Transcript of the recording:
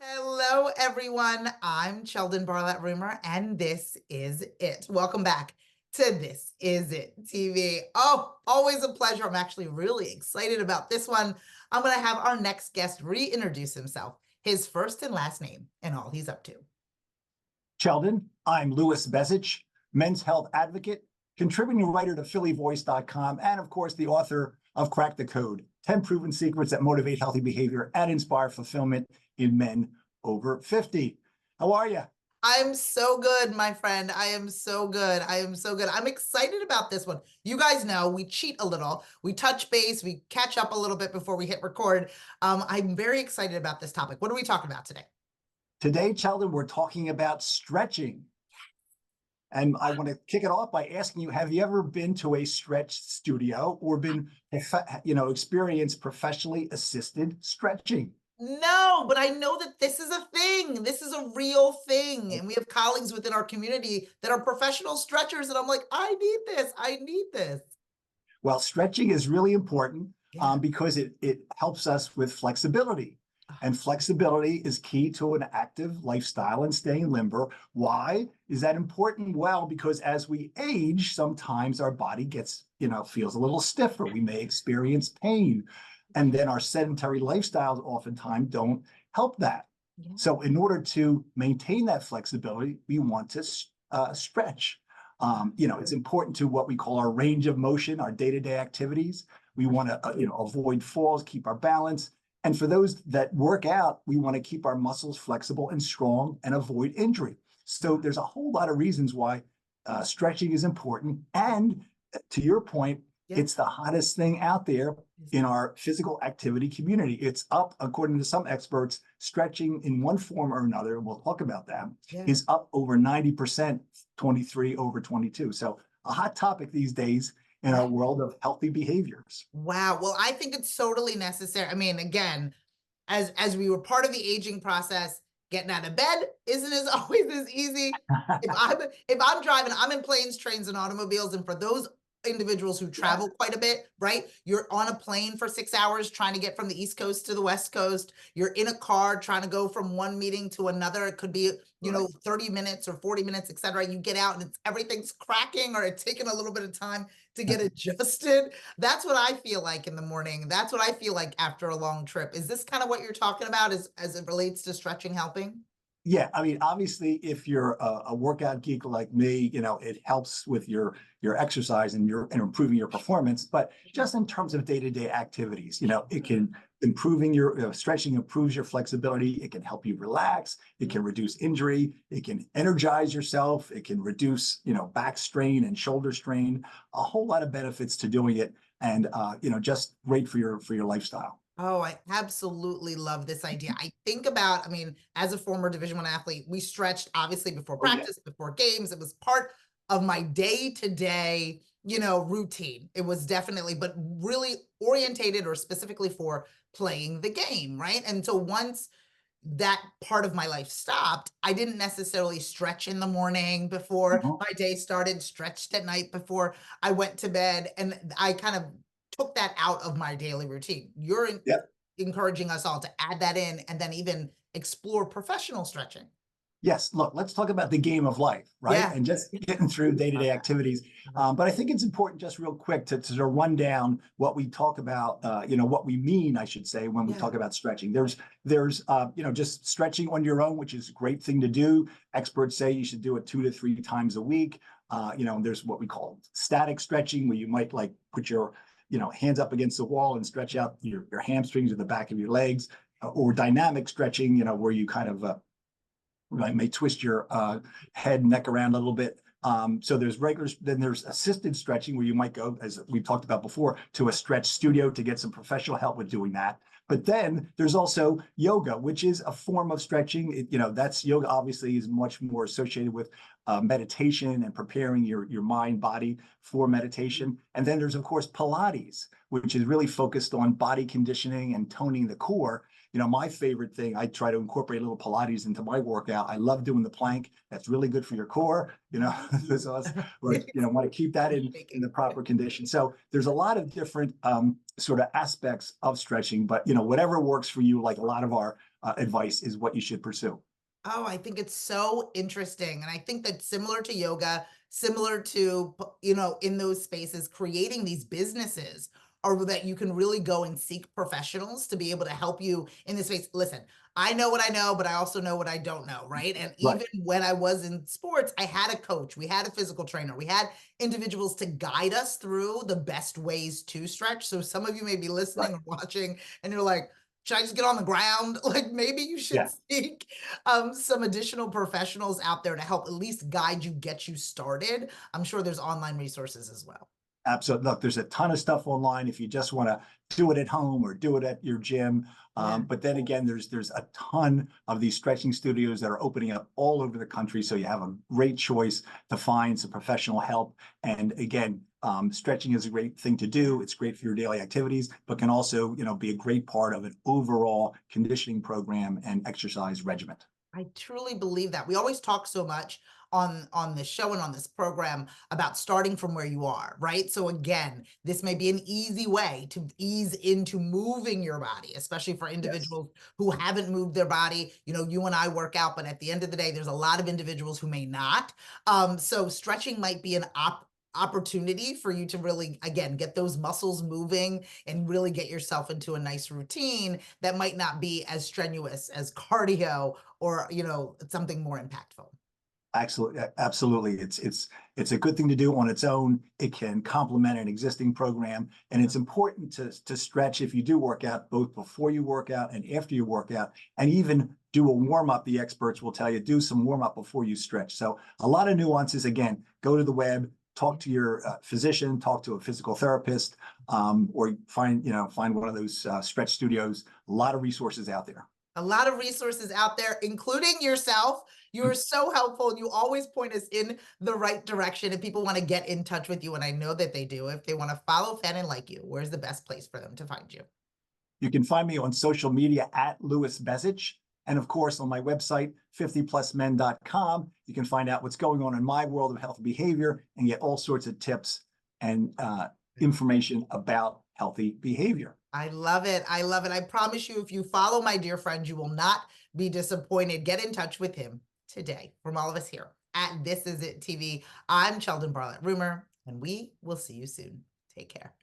Hello, everyone. I'm Cheldin Barlett-Rumor, and this is it. Welcome back to This Is It TV. Oh, always a pleasure. I'm actually really excited about this one. I'm going to have our next guest reintroduce himself, his first and last name, and all he's up to. Cheldin, I'm Louis Bezich, men's health advocate, contributing writer to phillyvoice.com, and of course, the author of Crack the Code, 10 proven secrets that motivate healthy behavior and inspire fulfillment in men over 50. How are you? I'm so good, my friend. I am so good. I am so good. I'm excited about this one. You guys know we cheat a little. We touch base. We catch up a little bit before we hit record. I'm very excited about this topic. What are we talking about today? Today, Cheldin, we're talking about stretching. And I want to kick it off by asking you, have you ever been to a stretch studio or been, experienced professionally assisted stretching? No, but I know that this is a thing. This is a real thing. And we have colleagues within our community that are professional stretchers. And I'm like, I need this. I need this. Well, stretching is really important Yeah. because it helps us with flexibility. And flexibility is key to an active lifestyle and staying limber. Why is that important? Well, because as we age, sometimes our body gets, feels a little stiffer. We may experience pain. And then our sedentary lifestyles oftentimes don't help that. Yeah. So in order to maintain that flexibility, we want to stretch. It's important to what we call our range of motion, our day-to-day activities. We want to, avoid falls, keep our balance. And for those that work out, we want to keep our muscles flexible and strong and avoid injury. So there's a whole lot of reasons why stretching is important. And to your point, it's the hottest thing out there in our physical activity community. It's up, according to some experts, stretching in one form or another, we'll talk about that, is up over 90%, 23 over 22. So a hot topic these days in our world of healthy behaviors. Wow. Well, I think it's totally necessary. I mean, again, as we were part of the aging process, getting out of bed isn't as always as easy. If I'm driving, I'm in planes, trains, and automobiles. And for those individuals who travel quite a bit, right? You're on a plane for 6 hours trying to get from the East Coast to the West Coast. You're in a car trying to go from one meeting to another. It could be, 30 minutes or 40 minutes, et cetera. You get out and everything's cracking or it's taking a little bit of time to get adjusted. That's what I feel like in the morning. That's what I feel like after a long trip. Is this kind of what you're talking about as it relates to stretching helping? Yeah, I mean, obviously, if you're a workout geek like me, it helps with your exercise and improving your performance. But just in terms of day-to-day activities, it can improving your stretching improves your flexibility. It can help you relax. It can reduce injury. It can energize yourself. It can reduce back strain and shoulder strain. A whole lot of benefits to doing it, and just great for your lifestyle. Oh, I absolutely love this idea. I think about, I mean, as a former Division I athlete, we stretched obviously before practice, before games. It was part of my day-to-day, routine. It was definitely, but really orientated or specifically for playing the game, right? And so once that part of my life stopped, I didn't necessarily stretch in the morning before my day started, stretched at night before I went to bed. And I kind of took that out of my daily routine. You're encouraging us all to add that in and then even explore professional stretching. Yes, look, let's talk about the game of life, right? Yeah. And just getting through day-to-day activities. But I think it's important just real quick to run down what we talk about, what we mean, I should say, when we talk about stretching. There's just stretching on your own, which is a great thing to do. Experts say you should do it 2 to 3 times a week. There's what we call static stretching, where you might like put your hands up against the wall and stretch out your hamstrings or the back of your legs, or dynamic stretching, where you kind of may twist your head, neck around a little bit. So there's then there's assisted stretching, where you might go, as we've talked about before, to a stretch studio to get some professional help with doing that. But then there's also yoga, which is a form of stretching. That's yoga obviously is much more associated with meditation and preparing your mind, body for meditation. And then there's, of course, Pilates, which is really focused on body conditioning and toning the core. my favorite thing, I try to incorporate a little Pilates into my workout. I love doing the plank. That's really good for your core, so us, want to keep that in the proper condition. So there's a lot of different sort of aspects of stretching, but whatever works for you, like a lot of our advice is what you should pursue. Oh, I think it's so interesting. And I think that similar to yoga, similar to, in those spaces, creating these businesses or that you can really go and seek professionals to be able to help you in this space. Listen, I know what I know, but I also know what I don't know, right? And Right. even when I was in sports, I had a coach, we had a physical trainer, we had individuals to guide us through the best ways to stretch. So some of you may be listening Right. or watching and you're like, should I just get on the ground? Like maybe you should Yeah. seek some additional professionals out there to help at least guide you, get you started. I'm sure there's online resources as well. Absolutely. Look, there's a ton of stuff online if you just want to do it at home or do it at your gym. Yeah. But then again, there's a ton of these stretching studios that are opening up all over the country. So you have a great choice to find some professional help. And again, stretching is a great thing to do. It's great for your daily activities, but can also, be a great part of an overall conditioning program and exercise regimen. I truly believe that. We always talk so much on this show and on this program about starting from where you are, right? So again, this may be an easy way to ease into moving your body, especially for individuals who haven't moved their body. You and I work out, but at the end of the day, there's a lot of individuals who may not. So stretching might be an opportunity for you to really, again, get those muscles moving and really get yourself into a nice routine that might not be as strenuous as cardio or, something more impactful. Absolutely. It's a good thing to do on its own. It can complement an existing program, and it's important to stretch if you do work out, both before you work out and after you work out, and even do a warm up. The experts will tell you do some warm up before you stretch. So a lot of nuances. Again, go to the web, talk to your physician, talk to a physical therapist, or find one of those stretch studios. A lot of resources out there. A lot of resources out there, including yourself. You are so helpful and you always point us in the right direction. If people want to get in touch with you, and I know that they do, if they want to follow, fan, and like you, where's the best place for them to find you? You can find me on social media at Louis Bezich. And of course, on my website, 50plusmen.com, you can find out what's going on in my world of health and behavior and get all sorts of tips and information about healthy behavior. I love it. I love it. I promise you, if you follow my dear friend, you will not be disappointed. Get in touch with him today. From all of us here at This Is It TV, I'm Cheldin Barlett Rumor, and we will see you soon. Take care.